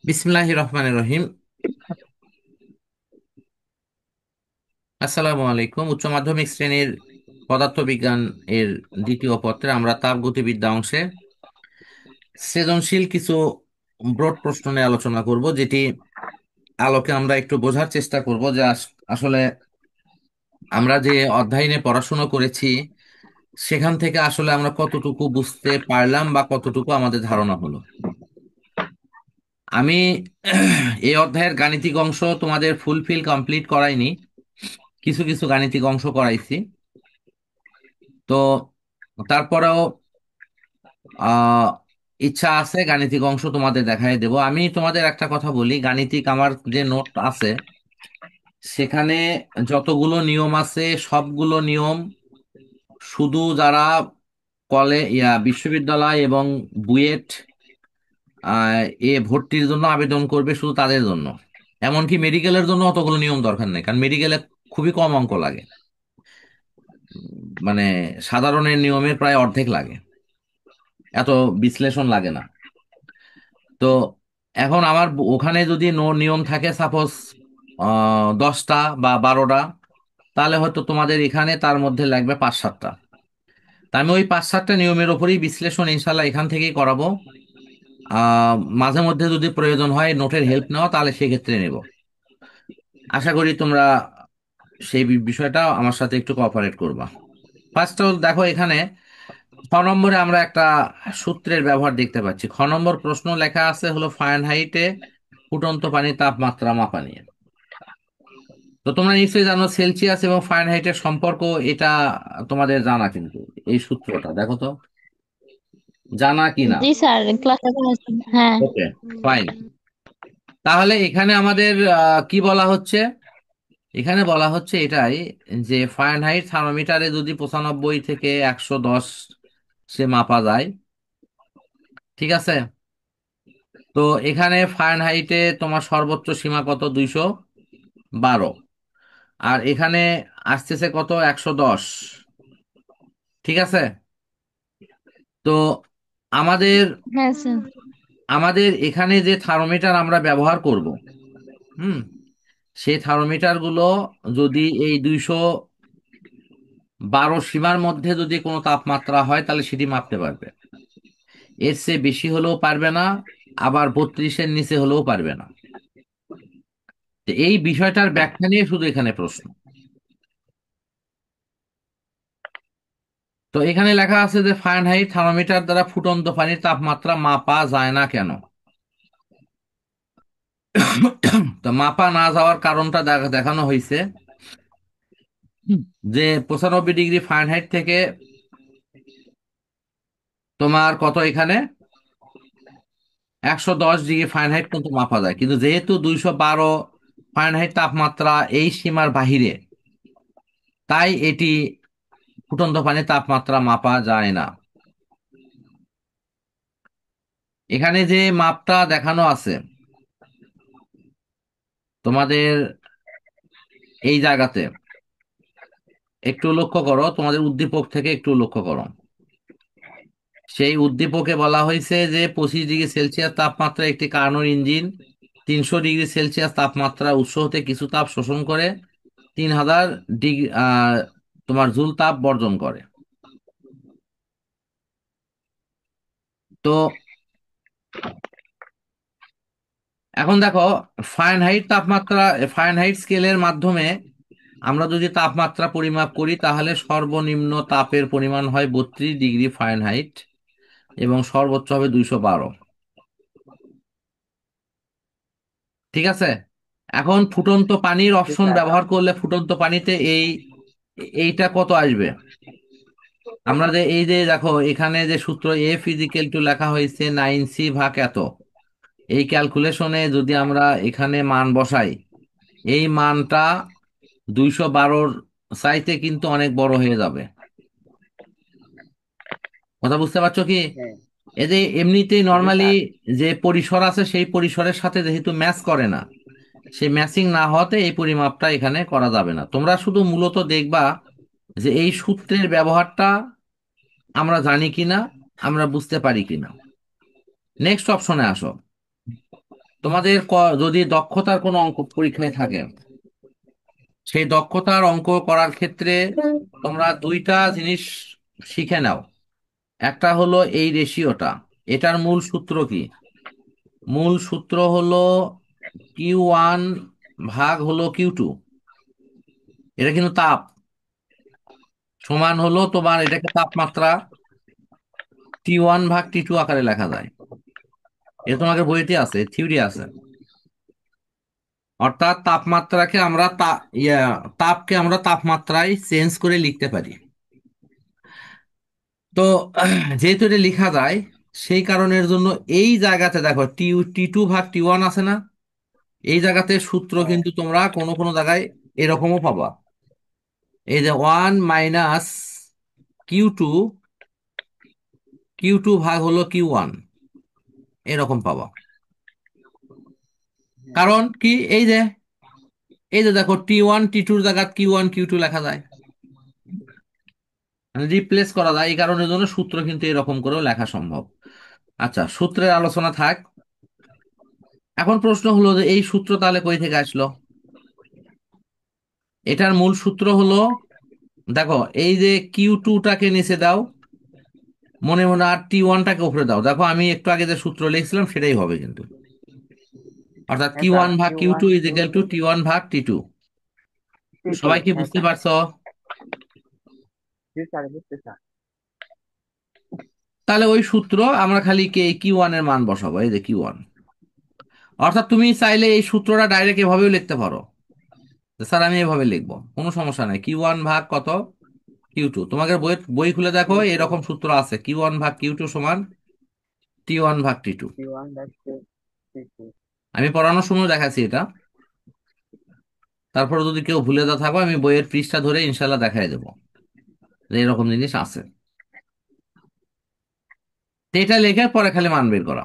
বিসমিল্লাহির রহমানির রহিম। আসসালামু আলাইকুম। উচ্চ মাধ্যমিক শ্রেণীর পদার্থবিজ্ঞান এর দ্বিতীয় পত্রে আমরা তাপগতিবিদ্যা অংশে সৃজনশীল কিছু ব্রড প্রশ্ন নিয়ে আলোচনা করব, যেটি আলোকে আমরা একটু বোঝার চেষ্টা করব যে আসলে আমরা যে অধ্যায় নিয়ে পড়াশোনা করেছি সেখান থেকে আসলে আমরা কতটুকু বুঝতে পারলাম বা কতটুকু আমাদের ধারণা হলো। আমি এই অধ্যায়ের গাণিতিক অংশ তোমাদের ফুলফিল কমপ্লিট করাইনি, কিছু কিছু গাণিতিক অংশ করাইছি। তো তারপরেও আহ ইচ্ছা আছে গাণিতিক অংশ তোমাদের দেখাই দেব। আমি তোমাদের একটা কথা বলি, গাণিতিক আমার যে নোট আছে সেখানে যতগুলো নিয়ম আছে সবগুলো নিয়ম শুধু যারা বিশ্ববিদ্যালয় এবং বুয়েট ভর্তির জন্য আবেদন করবে শুধু তাদের জন্য। এমনকি মেডিকেলের জন্য অতগুলো নিয়ম দরকার নেই, কারণ মেডিকেলে খুবই কম অঙ্ক লাগে। মানে সাধারণের নিয়মের প্রায় অর্ধেক লাগে, এত বিশ্লেষণ লাগে না। তো এখন আমার ওখানে যদি নিয়ম থাকে সাপোজ 10টা বা 12টা, তাহলে হয়তো তোমাদের এখানে তার মধ্যে লাগবে 5-7টা। তা আমি ওই 5-7টা নিয়মের ওপরেই বিশ্লেষণ ইনশাল্লাহ এখান থেকেই করাবো। মাঝে মধ্যে যদি প্রয়োজন হয় নোটের হেল্প নেওয়া, তাহলে সেক্ষেত্রে নেব। আশা করি তোমরা সেই বিষয়টা আমার সাথে একটু কোঅপারেট করবা। ফার্স্ট অফ অল দেখো, এখানে খ নম্বরে আমরা একটা সূত্রের ব্যবহার দেখতে পাচ্ছি। খ নম্বর প্রশ্ন লেখা আছে হলো ফারেনহাইটে ফুটন্ত পানির তাপমাত্রা মাপা নিয়ে। তো তোমরা নিশ্চয়ই জানো সেলসিয়াস এবং ফারেনহাইটের সম্পর্ক, এটা তোমাদের জানা, কিন্তু এই সূত্রটা দেখো তো জানা কি না। জি স্যার, ক্লাসে করেছি। হ্যাঁ। ওকে, ফাইন। তাহলে এখানে আমাদের কি বলা হচ্ছে? এখানে বলা হচ্ছে এটাই, যে ফারেনহাইট থার্মোমিটারে যদি 95 থেকে 110 সে মাপা যায়, ঠিক আছে। তো এখানে ফারেনহাইটে তোমার সর্বোচ্চ সীমা কত? 212। আর এখানে আসতেছে কত? 110। ঠিক আছে। তো আমাদের হ্যাঁ স্যার। আমাদের এখানে যে থার্মোমিটার আমরা ব্যবহার করব, হুম, সেই থার্মোমিটার গুলো যদি এই 212 সীমার মধ্যে যদি কোনো তাপমাত্রা হয় তাহলে সেটি মাপতে পারবে। এর চেয়ে বেশি হলেও পারবে না, আবার 32-এর নিচে হলেও পারবে না। তো এই বিষয়টার ব্যাখ্যা নিয়ে শুধু এখানে প্রশ্ন। তো এখানে লেখা আছে যে ফারেনহাইট থার্মোমিটার দ্বারা ফুটন্ত পানির তাপমাত্রা মাপা যায় না কেন? তো মাপা না যাওয়ার কারণটা দেখানো হয়েছে যে 95 ডিগ্রি ফারেনহাইট থেকে তোমার কত এখানে 110 ডিগ্রি ফারেনহাইট কিন্তু মাপা যায়, কিন্তু যেহেতু 212 ফারেনহাইট তাপমাত্রা এই সীমার বাহিরে, তাই এটি ফুটন্ত পানির তাপমাত্রা মাপা যায় না। এখানে যে মাপটা দেখানো আছে তোমাদের এই জায়গাতে, একটু লক্ষ্য করো, তোমাদের উদ্দীপক থেকে একটু লক্ষ্য করো। সেই উদ্দীপকে বলা হয়েছে যে 25 ডিগ্রি সেলসিয়াস তাপমাত্রা একটি কার্নোর ইঞ্জিন 300 ডিগ্রি সেলসিয়াস তাপমাত্রা উৎস হতে কিছু তাপ শোষণ করে 3000 ডিগ্রি তোমার জুল তাপ বর্জন করে। তো এখন দেখো, ফারেনহাইট স্কেলের মাধ্যমে আমরা যদি তাপমাত্রা পরিমাপ করি তাহলে সর্বনিম্ন তাপের পরিমাণ হয় 32 ডিগ্রি ফারেনহাইট এবং সর্বোচ্চ হবে 212। ঠিক আছে। এখন ফুটন্ত পানির অপশন ব্যবহার করলে ফুটন্ত পানিতে এইটা কত আসবে? আমরা যে এই যে দেখো এখানে যে সূত্র F=2 লেখা হয়েছে 9C/, এত এই ক্যালকুলেশনে যদি আমরা এখানে মান বসাই, এই মানটা 212-র চাইতে কিন্তু অনেক বড় হয়ে যাবে। কথা বুঝতে পারছো কি? এই যে এমনিতেই নর্মালি যে পরিসর আছে সেই পরিসরের সাথে যেহেতু ম্যাচ করে না, সেই ম্যাচিং না হওয়াতে এই পরিমাপটা এখানে করা যাবে না। তোমরা শুধু মূলত দেখবা যে এই সূত্রের ব্যবহারটা আমরা জানি কিনা, আমরা বুঝতে পারি কিনা। নেক্সট অপশনে আসো। তোমাদের যদি দক্ষতার কোনো অঙ্ক পরীক্ষায় থাকে, সেই দক্ষতার অঙ্ক করার ক্ষেত্রে তোমরা দুইটা জিনিস শিখে নাও। একটা হলো এই রেশিওটা। এটার মূল সূত্র কি? মূল সূত্র হলো Q1 ভাগ হলো Q2। এটা কিন্তু তাপ, সমান হলো তোমার, এটাকে তাপমাত্রা T1 ভাগ T2 আকারে লেখা যায়। এটা তোমাদের বইতে আছে, থিওরি আছে। অর্থাৎ তাপমাত্রাকে আমরা তাপকে আমরা তাপমাত্রায় চেঞ্জ করে লিখতে পারি। তো যেহেতু এটা লেখা যায়, সেই কারণের জন্য এই জায়গাতে দেখো T2 ভাগ T1 আছে না, এই জায়গাতে সূত্র হ্যাঁ। কিন্তু তোমরা কোনো কোনো জায়গায় এরকমও পাবা। এই যে 1 - Q2, Q2 ভাগ হলো Q1, এরকম পাবা। কারণ কি, এই যে দেখো T1 T2 জায়গা Q1 Q2 লেখা যায়, মানে রিপ্লেস করা যায়। এই কারণের জন্য সূত্র কিন্তু এরকম করেও লেখা সম্ভব। আচ্ছা, সূত্রের আলোচনা থাক। এখন প্রশ্ন হলো যে এই সূত্র তাহলে কই থেকে আসলো? এটার মূল সূত্র হলো, দেখো এই যে Q2টাকে নিচে দাও, মনে মনে, আর T1টাকে উপরে দাও। দেখো আমি একটু আগে যে সূত্র লিখছিলাম সেটাই হবে কিন্তু। অর্থাৎ হ্যাঁ স্যার, Q1 ভাগ Q Q2 one is Q equal to two T1 ভাগ T2। টি টু সবাই কি হ্যাঁ বুঝতে স্যার। পারছো? জি স্যার, বুঝতে স্যার। তাহলে ওই সূত্র আমরা খালি Q1 এর মান বসাবো, এই যে Q1। অর্থাৎ তুমি চাইলে এই সূত্রটা ডাইরেক্ট এভাবেও লিখতে পারো, যে স্যার আমি এভাবে লিখবো, কোনো সমস্যা নাই। Q1 ভাগ কত? Q2। তোমাদের বই খুলে দেখো, কিউ টু এরকম সূত্র আছে, Q1 ভাগ Q2 সমান T1 ভাগ T2। Q one by T two. আমি পড়ানোর সময় দেখাচ্ছি এটা। তারপরে যদি কেউ ভুলে যা থাকো, আমি বইয়ের পৃষ্ঠা ধরে ইনশাল্লাহ দেখাই দেবো যে এরকম জিনিস আছে। তো এটা লেখে পরে খালি মান বের করা।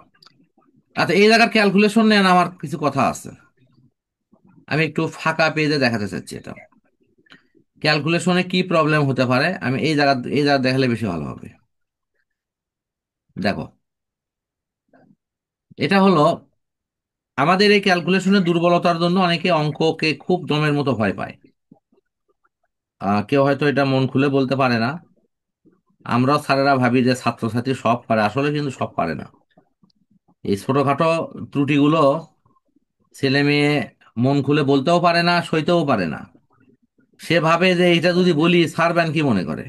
আচ্ছা, এই জায়গার ক্যালকুলেশন নেন, আমার কিছু কথা আছে। আমি একটু ফাঁকা পেজে দেখাতে চাচ্ছি এটা। ক্যালকুলেশনে কি প্রবলেম হতে পারে, আমি এই জায়গা দেখালে বেশি ভালো হবে। দেখো, এটা হলো আমাদের এই ক্যালকুলেশনের দুর্বলতার জন্য অনেকে অঙ্ককে খুব দমের মতো ভয় পায়। কেউ হয়তো এটা মন খুলে বলতে পারে না। আমরাও স্যারেরা ভাবি যে ছাত্রছাত্রী সব পারে, আসলে কিন্তু সব পারে না। এই ছোটখাটো ত্রুটিগুলো ছেলে মেয়ে মন খুলে বলতেও পারে না, সইতেও পারে না। সে ভাবে যে এটা যদি বলি স্যার ব্যান কি মনে করে।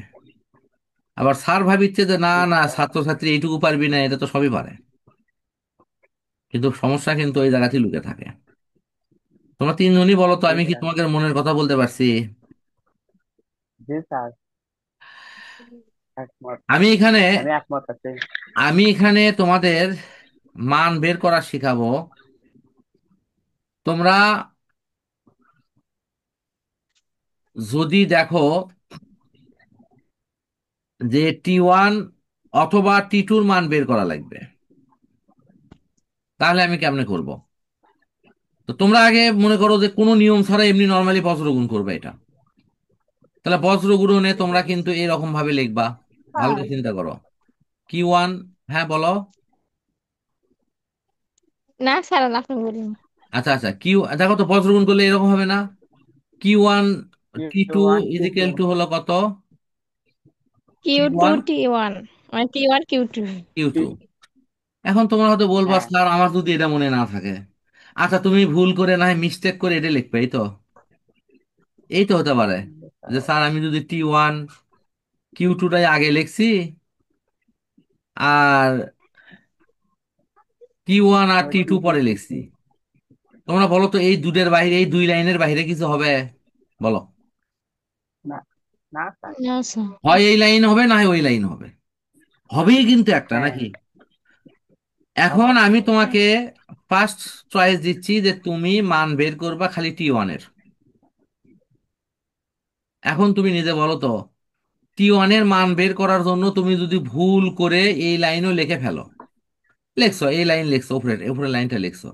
আবার স্যার ভাবিচ্ছে যে না জি না, স্যার। ছাত্রছাত্রী এইটুকু পারবি না, এটা তো সবই পারে। কিন্তু সমস্যা কিন্তু ওই জায়গাতেই লুকে থাকে। তোমরা তিনজনই বলো তো, জি আমি কি স্যার। তোমাদের মনের কথা বলতে পারছি? জি স্যার, একমত। আমি এখানে আমি একমত আছি। আমি এখানে তোমাদের মান বের করা শিখাবো। তোমরা যদি দেখো যে T1 অথবা T2 মান বের করা লাগবে, তাহলে আমি কেমনে করব? তো তোমরা আগে মনে করো যে কোনো নিয়ম ছাড়া এমনি নর্মালি বজ্রগুণ করবে এটা। তাহলে বজ্রগুণনে তোমরা কিন্তু এরকম ভাবে লিখবা। ভালো করে চিন্তা করো। Q1, হ্যাঁ বলো। না স্যার, আপনি বলুন। আচ্ছা আচ্ছা, দেখো তো বজ্রগুণ করলে এরকম হবে না? Q1 Q T2 one is Q two. Equal to হলো কত? কিউ টু T1 T1, মানে T1 Q2। Q2। এখন তোমরা হয়তো বলবা হ্যাঁ। স্যার আমার যদি এটা মনে না থাকে। আচ্ছা, তুমি ভুল করে না হয় মিস্টেক করে এটা লিখবে, এই তো হতে পারে যে স্যার আমি যদি T1 Q2টাই আগে লিখছি, আর T1 আর আর T2 টি টু পরে লিখছি। তোমরা বলো তো এই দুটের বাইরে, এই দুই লাইনের বাইরে কিছু হবে? বলো। না, না স্যার। না স্যার। হয় এই লাইন হবে, না হয় ওই লাইন হবে। হবেই কিন্তু একটা, হ্যাঁ, নাকি? এখন আমি অবশ্যই। তোমাকে ফার্স্ট চয়েস দিচ্ছি যে তুমি মান বের করবা খালি T1 এর। এখন তুমি নিজে বলো তো, T1 এর মান বের করার জন্য তুমি যদি ভুল করে এই লাইনও লিখে ফেলো, লিখছো এই লাইন, লিখছো উপরে উপরে লাইনটা লিখছো,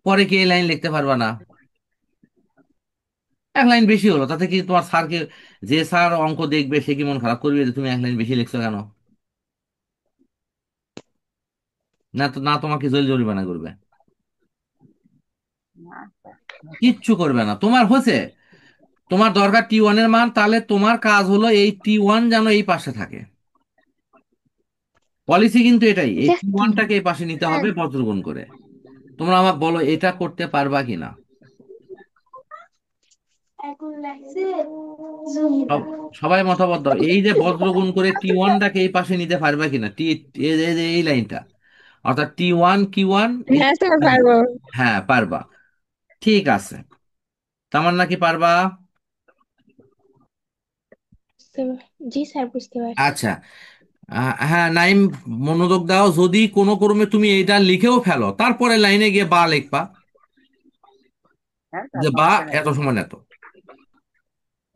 পরে কি এই লাইন লিখতে পারবা না? এক লাইন বেশি হলো, তাতে কি তোমার স্যারকে, যে স্যার অঙ্ক দেখবে সে কি মন খারাপ করবে যে তুমি এক লাইন বেশি লিখছো কেন? না তো, না তোমাকে জরিমানা করবে। না স্যার। কিচ্ছু করবে না, তোমার হচ্ছে, তোমার দরকার T1 এর মান, তাহলে তোমার কাজ হলো এই T1 যেন এই পাশে থাকে। পলিসি কিন্তু এটাই, এই দেখতো। T1টাকে এই পাশে নিতে হ্যাঁ। হবে বজ্রগুণ করে। তোমরা আমাকে বলো এটা করতে পারবা কিনা। সব সবাই মতামত দাও, এই যে বজ্রগুণ করে T1টাকে এই পাশে নিতে পারবা কিনা, এই লাইনটা, অর্থাৎ T1 Q1 এই হ্যাঁ স্যার লাইন। পারবো। হ্যাঁ পারবা, ঠিক আছে। তামার নাকি পারবা। জি স্যার বুঝতে পারছি। আচ্ছা, হ্যাঁ নাইম, মনোযোগ দাও, যদি কোনো ক্রমে তুমি এইটা লিখেও ফেলো, তারপরে লাইনে গিয়ে বা লিখবা, হ্যাঁ স্যার, যে বা সমস্যা নেই। এত সমান এত।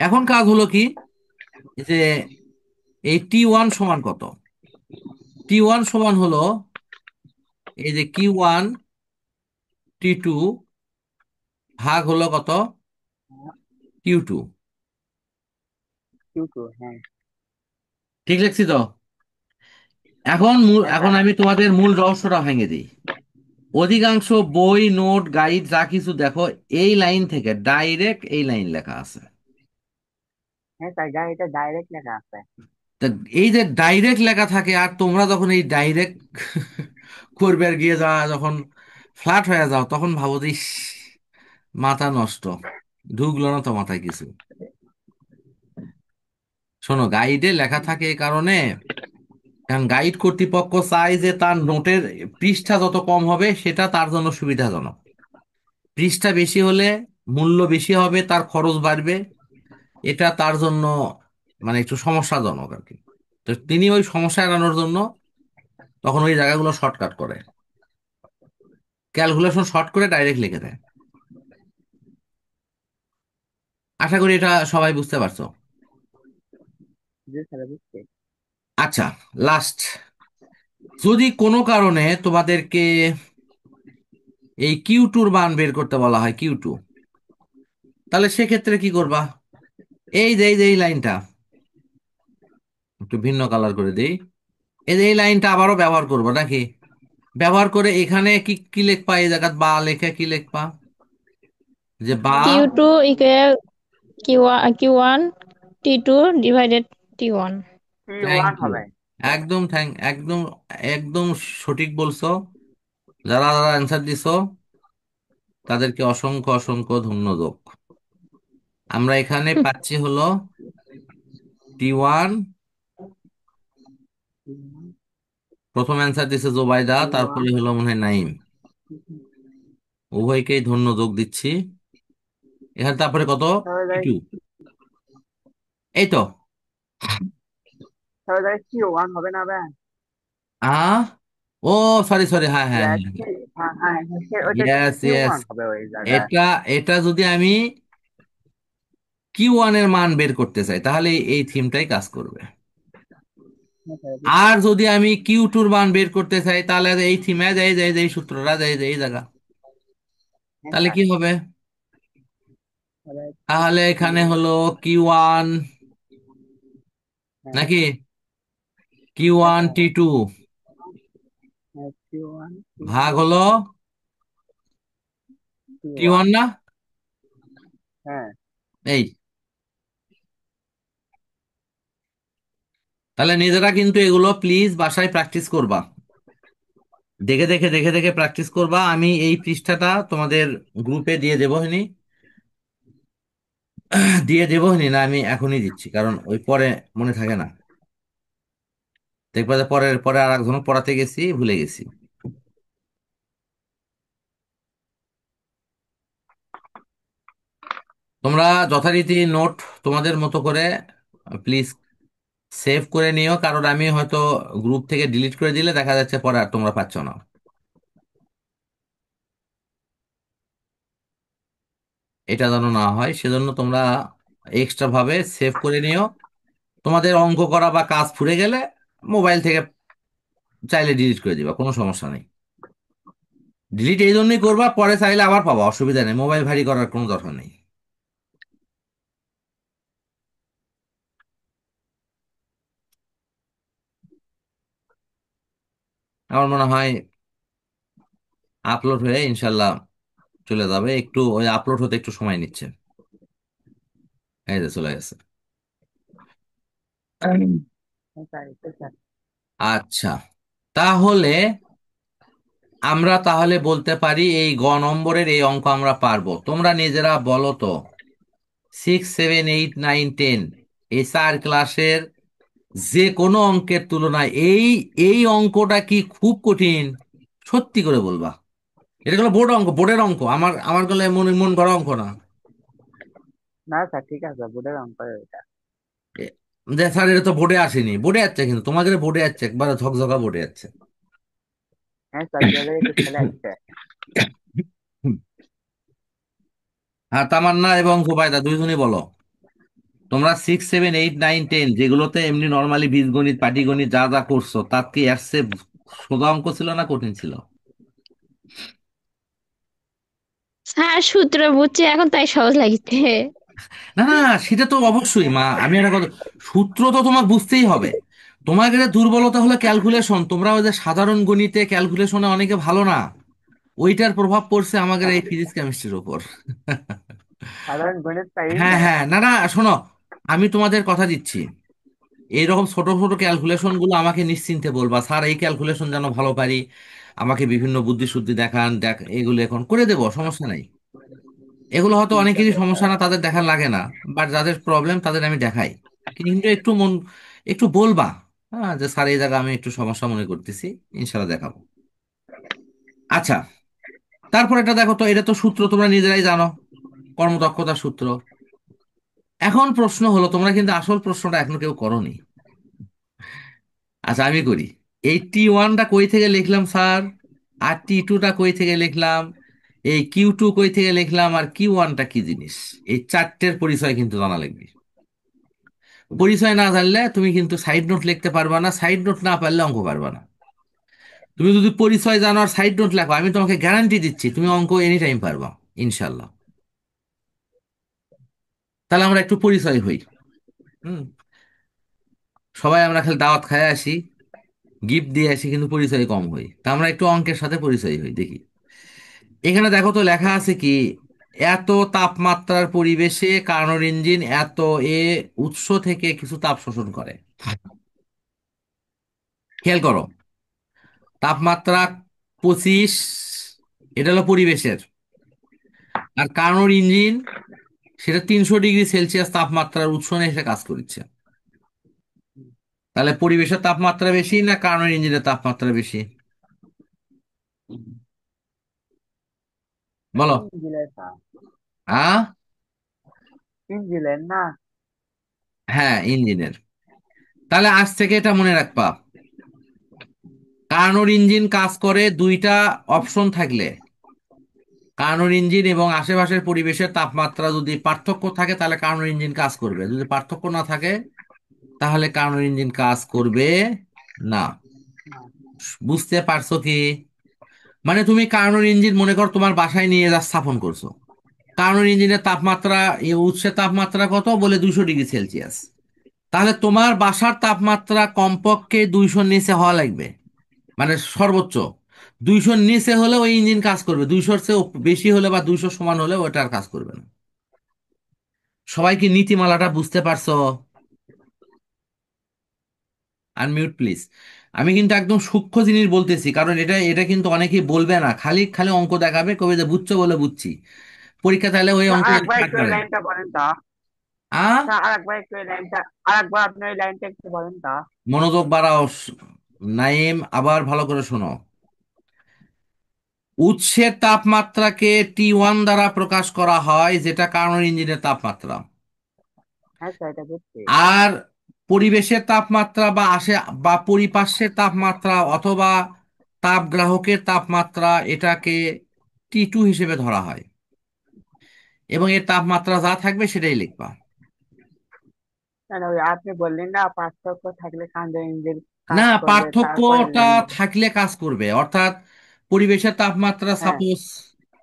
এখন কাজ হলো কি, যে এই T1 সমান কত, T1 সমান হলো এই যে Q1 T2 ভাগ হলো কত, Q2। Q2, হ্যাঁ। ঠিক লিখছি তো। হ্যাঁ এখন স্যার। আমি তোমাদের মূল রহস্যটা ভেঙে দিই। অধিকাংশ বই, নোট, গাইড যা কিছু দেখো, এই লাইন থেকে ডাইরেক্ট এই লাইন লেখা আছে। হ্যাঁ স্যার, এটা ডাইরেক্ট লেখা আছে। তা এই যে ডাইরেক্ট লেখা থাকে, আর তোমরা যখন এই ডাইরেক্ট করবে আর গিয়ে যখন ফ্ল্যাট হয়ে যাও, তখন ভাবো যে ইস, মাথা নষ্ট, ঢুকলো না তো মাথায় কিছু। শোনো, গাইডে লেখা থাকে এই কারণে, কারণ গাইড কর্তৃপক্ষ চায় যে তার নোটের পৃষ্ঠা যত কম হবে সেটা তার জন্য সুবিধাজনক। পৃষ্ঠা বেশি হলে মূল্য বেশি হবে, তার খরচ বাড়বে, এটা তার জন্য মানে একটু সমস্যাজনক আর কি। তো তিনি ওই সমস্যা এড়ানোর জন্য তখন ওই জায়গাগুলো শর্টকাট করে, ক্যালকুলেশন শর্ট করে ডাইরেক্ট লিখে দেয়। আশা করি এটা সবাই বুঝতে পারছো। জি স্যার, বুঝছি। আচ্ছা, লাস্ট, যদি কোনো কারণে তোমাদেরকে এই Q2 মান বের করতে বলা হয়, Q2, তাহলে সেক্ষেত্রে কি করবা। এই লাইনটা একটু ভিন্ন কালার করে দিই, এই যে এই লাইনটা আবারও ব্যবহার করবো নাকি, ব্যবহার করে এখানে কি কি লিখবা, এই জায়গায় বা লেখে কি লিখবা, যে বা। Q2 equal Q1 T2 divided T1। Thank Q1 you, হবে। একদম একদম সঠিক বলছো। যারা যারা অ্যান্সার দিছো তাদেরকে অসংখ্য অসংখ্য ধন্যবাদ। আমরা এখানে পাচ্ছি হলো T1, প্রথম অ্যান্সার দিছে জোবাইদা, Q1। তারপরে হলো মনে হয় নাইম। উভয়কেই ধন্য যোগ দিচ্ছি। এখানে তারপরে কত, তাহলে যাই, T2, এই তো। Q1 হবে না ভাই? আ ও, সরি সরি, হ্যাঁ হ্যাঁ Yes, হ্যাঁ, হ্যাঁ হ্যাঁ, ওইটা ইয়েস ইয়েস। Q1 হবে ওই জায়গায়। এটা এটা যদি আমি Q1 এর মান বের করতে চাই, তাহলে এই থিমটাই কাজ করবে। হ্যাঁ স্যার, বুঝছি। আর যদি আমি Q2 র মান বের করতে চাই, তাহলে এই থিমে যাই যাই যাই সূত্রটা যাই যাই জায়গা, হ্যাঁ তাহলে স্যার। কি হবে, তাহলে তাহলে Q, এখানে হলো Q1 হ্যাঁ। নাকি, হ্যাঁ Q1 স্যার। T2 হ্যাঁ, Q1 Q2 ভাগ হলো T1 Q1। না, হ্যাঁ। এই। তাহলে নিজেরা কিন্তু এগুলো প্লিজ বাসায় প্র্যাকটিস করবা, দেখে দেখে দেখে দেখে প্র্যাকটিস করবা। আমি এই পৃষ্ঠাটা তোমাদের গ্রুপে দিয়ে দেবো হনি, দিয়ে দেবো হনি না, আমি এখনই দিচ্ছি, কারণ ওই পরে মনে থাকে না, দেখবা যে পরে পরে আর একজন পড়াতে গেছি ভুলে গেছি। তোমরা যথারীতি নোট তোমাদের মতো করে প্লিজ সেভ করে নিও, কারণ আমি হয়তো গ্রুপ থেকে ডিলিট করে দিলে দেখা যাচ্ছে পরে আর তোমরা পাচ্ছ না। এটা যেন না হয়, সেজন্য তোমরা এক্সট্রা ভাবে সেভ করে নিও। তোমাদের অঙ্ক করা বা কাজ ফুরে গেলে মোবাইল থেকে চাইলে ডিলিট করে দিবা, কোনো সমস্যা নেই। ডিলিট এই জন্যই করবা, পরে চাইলে আবার পাবা, অসুবিধা নেই, মোবাইল ভারী করার কোনো দরকার নেই। আমার মনে হয় আপলোড হয়ে ইনশাল্লাহ চলে যাবে, একটু ওই আপলোড হতে একটু সময় নিচ্ছে। এই যে চলে গেছে। হ্যাঁ স্যার, একটু স্যার। আচ্ছা, তাহলে আমরা তাহলে বলতে পারি এই নম্বরের এই অঙ্ক আমরা পারবো। তোমরা নিজেরা বলো তো, 6, 7, 8, 9, 10 এই 4 ক্লাসের যে কোনো অঙ্কের তুলনায় এই এই অঙ্কটা কি খুব কঠিন? সত্যি করে বলবা। এটা হলো বোর্ড অঙ্ক, বোর্ডের অঙ্ক, আমার আমার গলে মন মন গড়া অঙ্ক না। না স্যার, ঠিক আছে, বোর্ডের অঙ্ক এটা। এ- যে স্যার এটা তো বোর্ডে আসেনি, বোর্ডে যাচ্ছে, কিন্তু তোমাদের বোর্ডে যাচ্ছে, একবার ঝকঝকা বোর্ডে যাচ্ছে। হ্যাঁ স্যার, 2021 সালে আসছে। হুম। হ্যাঁ, তামান্না এবং জুবাইদা দুইজনই বলো, তোমরা 6, 7, 8, 9, 10 যেগুলোতে এমনি নর্মালি বীজগণিত পাটিগণিত যা যা করছো, তার কি এর চেয়ে সোজা অঙ্ক ছিল না কঠিন ছিল? স্যার সূত্র বুঝছি এখন তাই সহজ লাগিছে। না না, সেটা তো অবশ্যই মা, আমি একটা কথা, সূত্র তো তোমাকে বুঝতেই হবে। তোমাদের দুর্বলতা হলো ক্যালকুলেশন, তোমরা ওই যে সাধারণ গণিতে ক্যালকুলেশনে অনেকে ভালো না, ওইটার প্রভাব পড়ছে আমাদের এই ফিজিক্স কেমিস্ট্রির উপর। সাধারণ গণিত পারি হ্যাঁ না। হ্যাঁ, না না, শোনো, আমি তোমাদের কথা দিচ্ছি, এইরকম ছোট ছোট ক্যালকুলেশন গুলো আমাকে নিশ্চিন্তে বলবা, স্যার এই ক্যালকুলেশন যেন ভালো পারি, আমাকে বিভিন্ন বুদ্ধি শুদ্ধি দেখান, দেখ এগুলো এখন করে দেবো, সমস্যা নাই। এগুলো হয়তো ঠিক অনেকেরই আছে সমস্যা স্যার। না, তাদের দেখা লাগে না, বাট যাদের প্রবলেম তাদের আমি দেখাই। কিন্তু একটু মন, একটু বলবা, হ্যাঁ, যে স্যার এই জায়গা আমি একটু সমস্যা মনে করতেছি, ইনশাল্লাহ দেখাবো। আচ্ছা, তারপর এটা দেখো তো, এটা তো সূত্র তোমরা নিজেরাই জানো, কর্মদক্ষতার সূত্র। এখন প্রশ্ন হলো, তোমরা কিন্তু আসল প্রশ্নটা এখনো কেউ করোনি। আচ্ছা আমি করি। এই T1টা কই থেকে লিখলাম স্যার, আর T2টা কই থেকে লিখলাম, এই Q2 কই থেকে লিখলাম, আর Q1টা কি জিনিস, এই চারটের পরিচয় কিন্তু জানা লাগবে। পরিচয় না জানলে তুমি কিন্তু সাইড নোট লিখতে পারবা না, সাইড নোট না পারলে অঙ্ক পারবা না। তুমি যদি পরিচয় জানো আর সাইড নোট লেখো, আমি তোমাকে গ্যারান্টি দিচ্ছি তুমি অঙ্ক এনি টাইম পারবা, ইনশাল্লাহ। তাহলে আমরা একটু পরিচয় হই। হুম। সবাই আমরা খালি দাওয়াত খায় আসি, গিফট দিয়ে আসি, কিন্তু পরিচয় কম হই, তা আমরা একটু অঙ্কের সাথে পরিচয় হই দেখি। এখানে দেখো তো লেখা আছে কি, এত তাপমাত্রার পরিবেশে কার্নোর ইঞ্জিন এত এ উৎস থেকে কিছু তাপ শোষণ করে। খেয়াল করো, তাপমাত্রা 25, এটা হলো পরিবেশের, আর কার্নোর ইঞ্জিন সেটা 300 ডিগ্রি সেলসিয়াস তাপমাত্রার উৎস নিয়ে এসে কাজ করছে। তাহলে পরিবেশের তাপমাত্রা বেশি না কার্নোর ইঞ্জিনের তাপমাত্রা বেশি? বলো। ইঞ্জিনের স্যার। আ ইঞ্জিনের না। হ্যাঁ, ইঞ্জিনের। তাহলে আজ থেকে এটা মনে রাখবা, কার্নোর ইঞ্জিন কাজ করে দুইটা অপশন থাকলে, কার্নোর ইঞ্জিন এবং আশেপাশের পরিবেশের তাপমাত্রা যদি পার্থক্য থাকে তাহলে কার্নোর ইঞ্জিন কাজ করবে, যদি পার্থক্য না থাকে তাহলে কার্নোর ইঞ্জিন কাজ করবে না। বুঝতে পারছো কি? মানে তুমি কার্নোর ইঞ্জিন মনে করো তোমার বাসায় নিয়ে যা স্থাপন করছো, কার্নোর ইঞ্জিনের তাপমাত্রা, উৎসের তাপমাত্রা কত বলে 200 ডিগ্রি সেলসিয়াস, তাহলে তোমার বাসার তাপমাত্রা কমপক্ষে 200 নিচে হওয়া লাগবে, মানে সর্বোচ্চ 200 নিচে হলে ওই ইঞ্জিন কাজ করবে, 200-র চেয়ে বেশি হলে বা 200 সমান হলে ওটা আর কাজ করবে না। সবাই কি নীতিমালাটা বুঝতে পারছো? Unmute please. আমি কিন্তু একদম সূক্ষ্ম জিনিস বলতেছি, কারণ এটা এটা কিন্তু অনেকেই বলবে না, খালি খালি অঙ্ক দেখাবে, কবে যে বুঝছো বলে বুঝছি, পরীক্ষা তাহলে ওই স্যার অঙ্ক আরেকবার কাট একটু এই করে। লাইনটা বলেন তো। আ স্যার আরেকবার একটু এই লাইনটা, আরেকবার আপনি ওই লাইনটা একটু বলেন তো। মনোযোগ বাড়াও, নাইম, আবার ভালো করে শোনো। উৎসের তাপমাত্রাকে T1 দ্বারা প্রকাশ করা হয়, যেটা কার্নোর ইঞ্জিনের তাপমাত্রা। হ্যাঁ স্যার, এটা বুঝছি। আর পরিবেশের তাপমাত্রা বা বা পরিপার্শ্বের তাপমাত্রা অথবা তাপগ্রাহকের তাপমাত্রা, এটাকে T2 হিসেবে ধরা হয়, এবং এর তাপমাত্রা যা থাকবে সেটাই লিখবা। না না, ওই আপনি বললেন না পার্থক্য থাকলে কার্নো ইঞ্জিন না, কাজ করবে, তারপরে পার্থক্যটা লাইন। থাকলে কাজ করবে, অর্থাৎ পরিবেশের তাপমাত্রা হ্যাঁ সাপোজ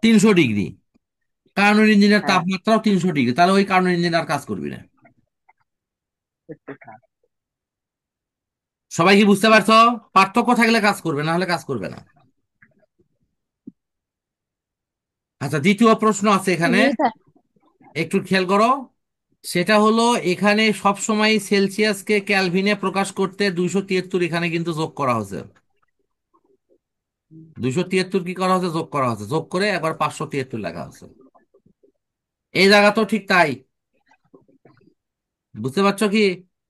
300 ডিগ্রি, কার্নোর ইঞ্জিনের হ্যাঁ, তাপমাত্রাও 300 ডিগ্রি, তাহলে ওই কার্নোর ইঞ্জিন আর কাজ করবি না। বুঝছি স্যার। সবাই কি বুঝতে পারছো? পার্থক্য থাকলে কাজ করবে, না হলে কাজ করবে না। আচ্ছা, দ্বিতীয় প্রশ্ন আছে এখানে, জি স্যার। একটু খেয়াল করো। সেটা হলো, এখানে সব সময় সেলসিয়াসকে ক্যালভিনে প্রকাশ করতে 273 এখানে কিন্তু যোগ করা হয়েছে। 273 কি করা হয়েছে? যোগ করা হয়েছে, যোগ করে একবার 573 লেখা হয়েছে। এই জায়গা তো ঠিক তাই, বুঝতে পারছো কি?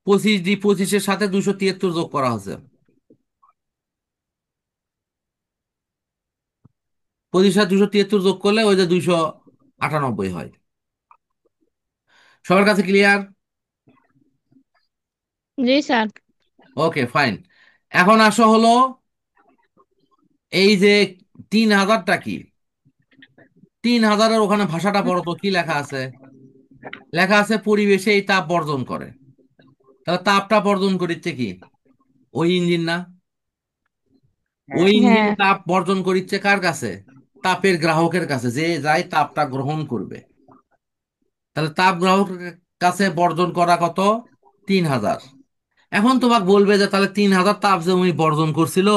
25 সাথে 273 যোগ করা হয়েছে। 25 সাথে 273 যোগ করলে ওই যে 298 হয়। সবার কাছে ক্লিয়ার? জি স্যার। ওকে, ফাইন। এখন আসো হলো, এই যে 3000টা কি? 3000-এর ওখানে ভাষাটা পড়ো তো, কি লেখা আছে? লেখা আছে পরিবেশে এই তাপ বর্জন করে। তাহলে তাপটা বর্জন করিচ্ছে কি? ওই ইঞ্জিন না? ওই হ্যাঁ। ইঞ্জিন হ্যাঁ। তাপ বর্জন করিচ্ছে কার কাছে? তাপের গ্রাহকের কাছে, যে যাই তাপটা গ্রহণ করবে। তাহলে তাপ গ্রাহকের কাছে বর্জন করা কত? 3000। এখন তোমাকে বলবে যে তাহলে 3000 তাপ যে উনি বর্জন করছিল,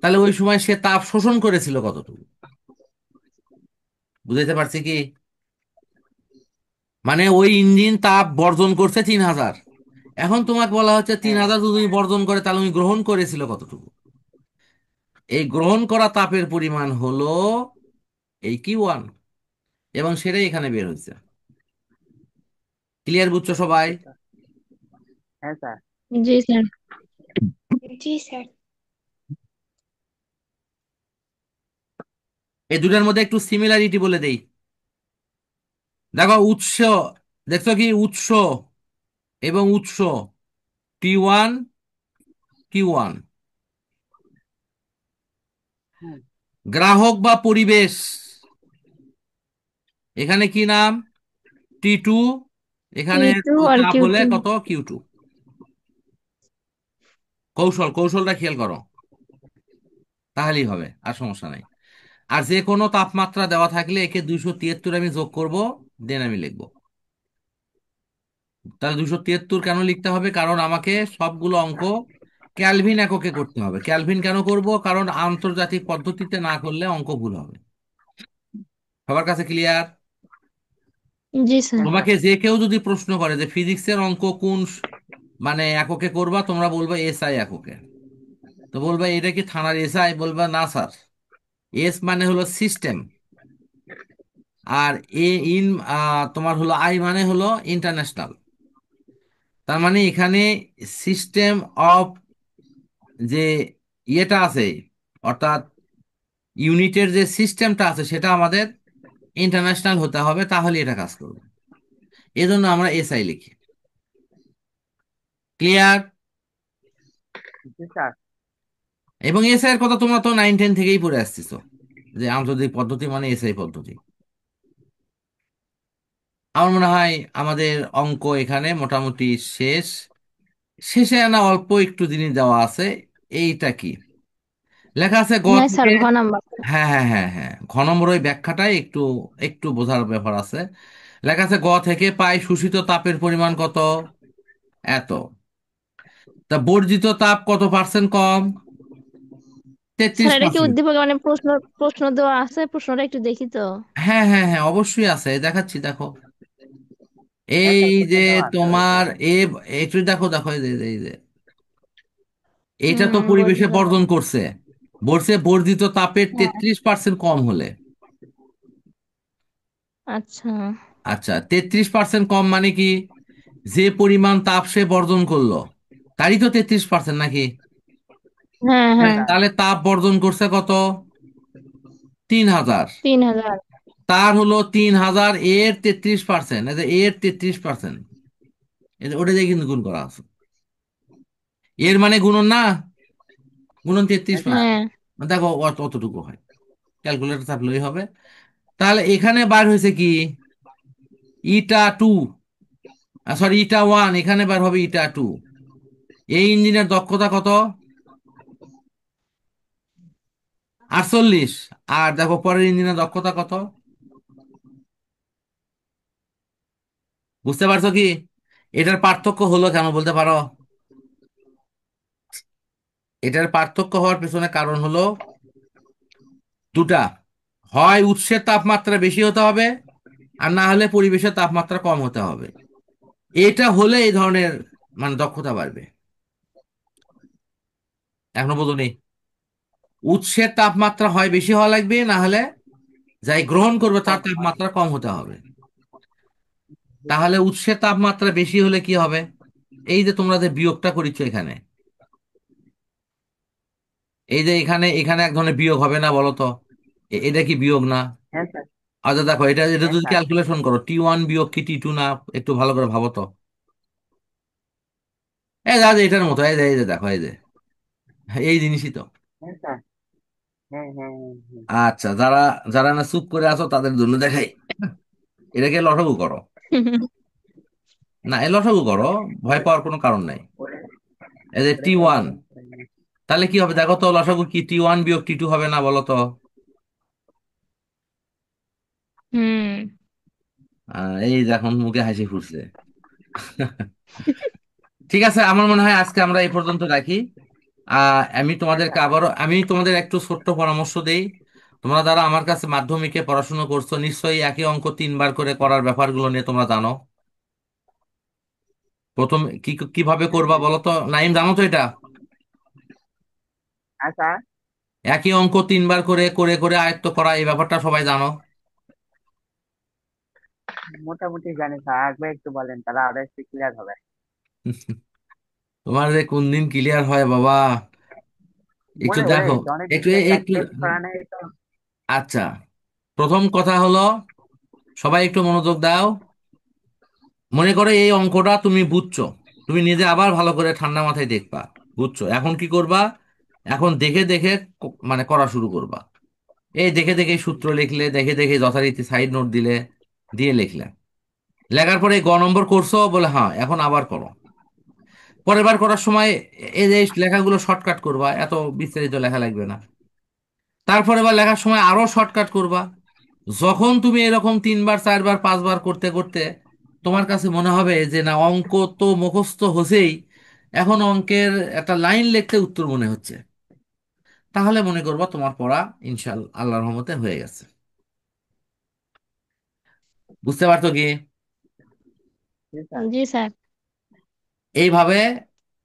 তাহলে ওই সময় সে তাপ শোষণ করেছিল কতটুকু? বুঝাইতে পারছি কি? মানে ওই ইঞ্জিন তাপ বর্জন করছে 3000, এখন তোমাকে বলা হচ্ছে তিন হ্যাঁ। হাজার যদি উনি বর্জন করে, তাহলে উনি গ্রহণ করেছিল কতটুকু? এই গ্রহণ করা তাপের পরিমাণ হলো এই Q1, এবং সেটাই এখানে বের হয়েছে। ক্লিয়ার? বুঝছো সবাই? হ্যাঁ স্যার। হ্যাঁ স্যার। জি স্যার। জি স্যার। এই দুটার মধ্যে একটু সিমিলারিটি বলে দেই। দেখো, উৎস, দেখছো কি? উৎস এবং উৎস, T1, Q1। হুম। গ্রাহক বা পরিবেশ, এখানে কি নাম? T2। টি এখানে টু তো আর তাপ কিউ হলে টু। কত? Q2। কৌশলটা খেয়াল করো, তাহলেই হবে, আর সমস্যা নাই। আর যে কোনো তাপমাত্রা দেওয়া থাকলে একে 273 আমি যোগ করব, দেন আমি লিখবো। তাহলে 273 কেন লিখতে হবে? কারণ আমাকে সবগুলো অঙ্ক ক্যালভিন এককে করতে হবে। ক্যালভিন কেন করব? কারণ আন্তর্জাতিক পদ্ধতিতে না করলে অঙ্ক ভুল হবে। সবার কাছে ক্লিয়ার? জি স্যার। হ্যাঁ স্যার। তোমাকে যে কেউ যদি প্রশ্ন করে যে ফিজিক্সের অঙ্ক কোন মানে এককে করবা, তোমরা বলবে এসআই এককে। তো বলবে এটা কি থানার এসআই? বলবা না স্যার, এস মানে হলো সিস্টেম, আর এ ইন তোমার হলো আই মানে হলো ইন্টারন্যাশনাল। তার মানে এখানে সিস্টেম অফ যে ইয়েটা আছে, অর্থাৎ ইউনিটের যে সিস্টেমটা আছে, সেটা আমাদের ইন্টারন্যাশনাল হতে হবে, তাহলে এটা কাজ করবে। এজন্য আমরা এসআই লিখি। ক্লিয়ার? জি স্যার। এবং এসআই এর কথা তোমরা তো 9-10 থেকেই পড়ে আসছিস, যে আন্তর্জাতিক পদ্ধতি মানে এসআই পদ্ধতি। আমার মনে হয় আমাদের অঙ্ক এখানে মোটামুটি শেষ। শেষে আনা অল্প একটু জিনিস দেওয়া আছে। এইটা কি লেখা আছে গ হ্যাঁ স্যার, থেকে? ঘ নাম্বার। হ্যাঁ, হ্যাঁ, হ্যাঁ, হ্যাঁ, ঘ নম্বর ওই ব্যাখ্যাটাই একটু একটু বোঝার ব্যাপার আছে। লেখা আছে গ থেকে পাই শোষিত তাপের পরিমাণ কত? এত। তা বর্জিত তাপ কত পার্সেন্ট কম? স্যার, তেত্রিশ এটা কি পার্সেন্ট উদ্দীপকে মানে প্রশ্ন প্রশ্ন দেওয়া আছে? প্রশ্নটা একটু দেখি তো। হ্যাঁ, হ্যাঁ, হ্যাঁ, অবশ্যই আছে, দেখাচ্ছি, দেখো। হ্যাঁ এই স্যার, যে প্রশ্ন দেওয়া আছে ওই যে। তোমার একটু দেখো, দেখো, এই যে এটা তো বলছি পরিবেশে তো। বর্জন করছে, বলছে বর্জিত তাপের হ্যাঁ। 33% কম হলে। আচ্ছা। আচ্ছা, 33% কম মানে কি? যে পরিমাণ তাপ সে বর্জন করলো, তারই তো 33%, নাকি? হ্যাঁ হ্যাঁ হ্যাঁ। স্যার। তাহলে তাপ বর্জন করছে কত? 3000। 3000। তার হলো 3000 এর 33%, এর 33%, ওটা দিয়ে কিন্তু গুণ করা আছে। এর মানে গুণন না, গুণন তেত্রিশ হ্যাঁ স্যার। পার্সেন্ট হ্যাঁ। দেখো অতটুকু হয়, ক্যালকুলেটর থাকলেই হবে। তাহলে এখানে বার হয়েছে কি? ইটা 2, সরি ইটা 1, এখানে বার হবে ইটা 2। এই ইঞ্জিনের দক্ষতা কত? 48। আর দেখো পরের ইঞ্জিনের দক্ষতা কত? বুঝতে পারছো কি? এটার পার্থক্য হলো কেন বলতে পারো? এটার পার্থক্য হওয়ার পেছনে কারণ হলো দুটা। হয় উৎসের তাপমাত্রা বেশি হতে হবে, আর না হলে পরিবেশের তাপমাত্রা কম হতে হবে। এটা হলে এই ধরনের মানে দক্ষতা বাড়বে। এখনো বোঝনি? উৎসের তাপমাত্রা হয় বেশি হওয়া লাগবে, না হলে যাই গ্রহণ করবে তার কম হয়। তাপমাত্রা কম হতে হবে। তাহলে উৎসের তাপমাত্রা বেশি হলে কি হবে? এই যে তোমরা যে বিয়োগটা করেছো এখানে, এই যে এখানে এখানে এক ধরনের বিয়োগ হবে না বলো তো? এটা কি বিয়োগ না? হ্যাঁ স্যার। আচ্ছা দেখো, এটা এটা হ্যাঁ যদি স্যার। ক্যালকুলেশন করো, T1 বিয়োগ কি T2 না? একটু ভালো করে ভাবো তো। এই যা যে এটার মতো, এই যে দেখো, এই যে এই জিনিসই তো। হ্যাঁ স্যার। হ্যাঁ হ্যাঁ হ্যাঁ হ্যাঁ। আচ্ছা, যারা যারা না চুপ করে আছো তাদের জন্য দেখাই, এটাকে লসাগু করো। না, এ লসাগু করো, ভয় ওরে পাওয়ার কোনো কারণ নাই। ওরে এই যে ওরে T1, বাবা। তাহলে কি হবে দেখো তো, লসাগু কি T1 বিয়োগ T2 হবে না বলো তো? হুম। এই যে এখন মুখে হাসি ফুটছে। ঠিক আছে, আমার মনে হয় আজকে আমরা এই পর্যন্ত রাখি। আমি হ্যাঁ তোমাদেরকে স্যার। আবারও আমি তোমাদের একটু ছোট্ট পরামর্শ দেই। তোমরা যারা আমার কাছে মাধ্যমিকে পড়াশোনা করছো, নিশ্চয়ই একই অঙ্ক 3 বার করে করার ব্যাপারগুলো নিয়ে তোমরা জানো। প্রথম কিভাবে হ্যাঁ করবা হ্যাঁ। বলো তো? নাইম, জানো তো এটা? হ্যাঁ স্যার। একই অঙ্ক 3 বার করে করে করে আয়ত্ত করা, এই ব্যাপারটা সবাই জানো। মোটামুটি জানি স্যার, একবার একটু বলেন তাহলে আরো একটু ক্লিয়ার হবে। তোমার যে কোন দিন ক্লিয়ার হয় বাবা, একটু মনে দেখো, রয়েছে অনেকদিন একটু থেকে একটু। প্র্যাকটিস করা নেই তো। আচ্ছা, প্রথম কথা হলো, সবাই একটু মনোযোগ দাও। মনে করো এই অঙ্কটা তুমি বুঝছো, তুমি নিজে আবার ভালো করে ঠান্ডা মাথায় দেখবা। বুঝছো, এখন কি করবা? এখন দেখে দেখে মানে করা শুরু করবা। এই দেখে দেখে সূত্র লিখলে, দেখে দেখে যথারীতি সাইড নোট দিলে, দিয়ে লিখলে। লেখার পরে গ নম্বর করছো বলে, হ্যাঁ এখন আবার করো। পরের বার করার সময় এই যে লেখাগুলো শর্টকাট করবা, এত বিস্তারিত লেখা লাগবে না। তারপরে বার লেখার সময় আরো শর্টকাট করবা। যখন তুমি এরকম 3 বার 4 বার 5 বার করতে করতে তোমার কাছে মনে হবে যে না, অঙ্ক তো মুখস্থ হছেই, এখন অঙ্কের একটা লাইন লিখতে উত্তর মনে হচ্ছে, তাহলে মনে করবা তোমার পড়া ইনশাআল্লাহ আল্লাহর রহমতে হয়ে গেছে। বুঝতে পারতো কি? জি স্যার। জি স্যার। এইভাবে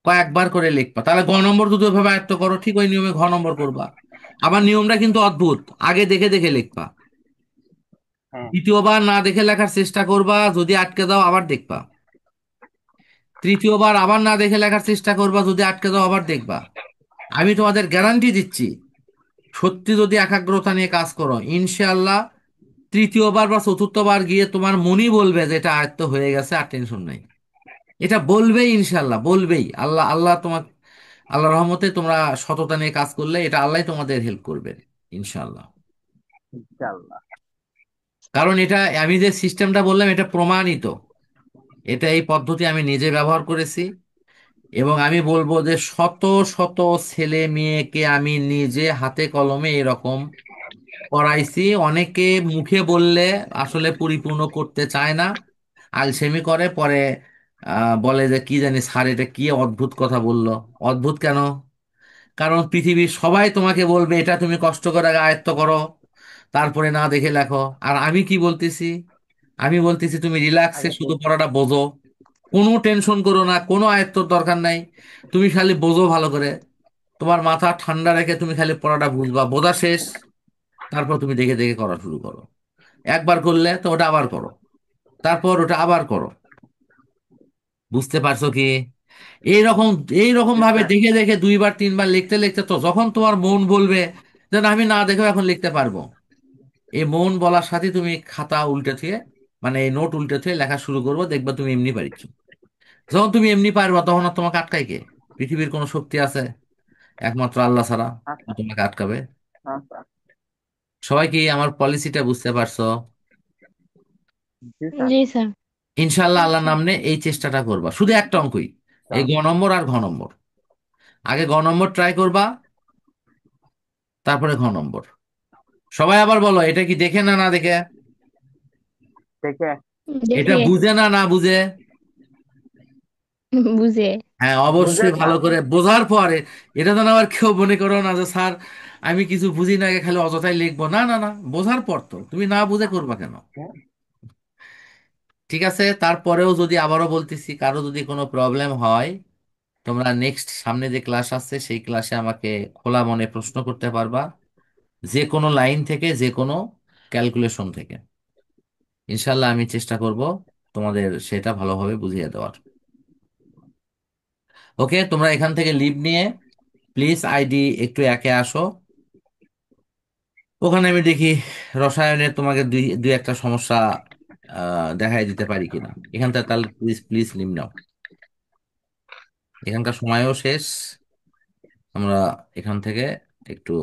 কয়েকবার করে লিখবা, তাহলে গ নম্বর যদি ওইভাবে আয়ত্ত করো, ঠিক ওই নিয়মে ঘ নম্বর করবা। আবার নিয়মটা কিন্তু অদ্ভুত, আগে দেখে দেখে লিখবা। হ্যাঁ। দ্বিতীয়বার না দেখে লেখার চেষ্টা করবা, যদি আটকে দাও আবার দেখবা। তৃতীয়বার আবার না দেখে লেখার চেষ্টা করবা, যদি আটকে দাও আবার দেখবা। আমি তোমাদের গ্যারান্টি দিচ্ছি, সত্যি যদি একাগ্রতা নিয়ে কাজ করো, ইনশাআল্লাহ তৃতীয়বার বা চতুর্থবার গিয়ে তোমার মনই বলবে যে এটা আয়ত্ত হয়ে গেছে, আর টেনশন নাই। এটা বলবেই, ইনশাআল্লাহ বলবেই। আল্লাহ আল্লাহ তোমার, আল্লাহ রহমতে তোমরা সততা নিয়ে কাজ করলে এটা আল্লাহ তোমাদের হেল্প করবে, ইনশাআল্লাহ। ইনশাআল্লাহ। কারণ এটা, আমি যে সিস্টেমটা বললাম এটা প্রমাণিত। এটা এই পদ্ধতি আমি নিজে ব্যবহার করেছি, এবং আমি বলবো যে শত শত ছেলে মেয়েকে আমি নিজে হাতে কলমে এরকম পড়াইছি। অনেকে মুখে বললে আসলে পরিপূর্ণ করতে চায় না, আলসেমি করে, পরে বলে যে কি জানি স্যার এটা কি অদ্ভুত কথা বললো। অদ্ভুত কেন? কারণ পৃথিবীর সবাই তোমাকে বলবে এটা তুমি কষ্ট করে আগে আয়ত্ত করো, তারপরে না দেখে লেখো। আর আমি কি বলতেছি? আমি বলতেছি তুমি রিল্যাক্সে আগে শুধু দেখ। পড়াটা বোঝো, কোনো টেনশন করো না, কোনো আয়ত্তর দরকার নাই। তুমি খালি বোঝো ভালো করে, তোমার মাথা ঠান্ডা রেখে তুমি খালি পড়াটা বুঝবা, বোঝা শেষ, তারপর তুমি দেখে দেখে করা শুরু করো। একবার করলে তো ওটা আবার করো, তারপর ওটা আবার করো। বুঝতে পারছো কি? এইরকম এইরকম জি ভাবে স্যার। দেখে দেখে 2 বার 3 বার লিখতে লিখতে, তো যখন তোমার মন বলবে যে না, আমি না দেখেও এখন লিখতে পারবো, এই মন বলার সাথে তুমি খাতা উল্টে থুয়ে, মানে এই নোট উল্টে থুয়ে লেখা শুরু করবো, দেখবা তুমি এমনি পারিচ্ছ। যখন তুমি এমনি পারবা, তখন আর তোমাকে আটকায় কে? পৃথিবীর কোনো শক্তি আছে? একমাত্র আল্লাহ ছাড়া। হ্যাঁ ও স্যার। তোমাকে আটকাবে? হ্যাঁ স্যার। সবাই কি আমার পলিসিটা বুঝতে পারছো? জি স্যার। জি স্যার। ইনশাল্লাহ আল্লাহর নাম নিয়ে এই চেষ্টাটা করবা, শুধু একটা অঙ্কই, এই স্যার। গ নম্বর আর ঘ নম্বর। আগে গ নম্বর ট্রাই করবা, তারপরে ঘ নম্বর। সবাই আবার বলো, এটা কি দেখে না না দেখে? দেখে। এটা দেখে। বুঝে না না বুঝে? বুঝে। হ্যাঁ, বুঝে অবশ্যই ভালো স্যার। করে বোঝার পরে। এটা যেন আবার কেউ মনে করো না যে স্যার আমি কিছু বুঝি না, আগে খালি অযথাই লিখবো? না না না, বোঝার পর তো তুমি না বুঝে করবা কেন? ঠিক আছে, তারপরেও যদি, আবারও বলতেছি, কারো যদি কোনো প্রবলেম হয়, তোমরা নেক্সট সামনে যে ক্লাস আছে সেই ক্লাসে আমাকে খোলা মনে প্রশ্ন করতে পারবা, যে কোনো লাইন থেকে, যে কোনো ক্যালকুলেশন থেকে। ইনশাল্লাহ আমি চেষ্টা করব তোমাদের সেটা ভালোভাবে বুঝিয়ে দেওয়ার। ওকে, তোমরা এখান থেকে লিভ নিয়ে প্লিজ আইডি একটু একে আসো। ওখানে আমি দেখি রসায়নের তোমাকে দুই দুই একটা সমস্যা দেখাই দিতে পারি কিনা এখান থেকে। তাহলে প্লিজ প্লিজ লিভ নাও, এখানকার সময়ও শেষ। আমরা এখান থেকে একটু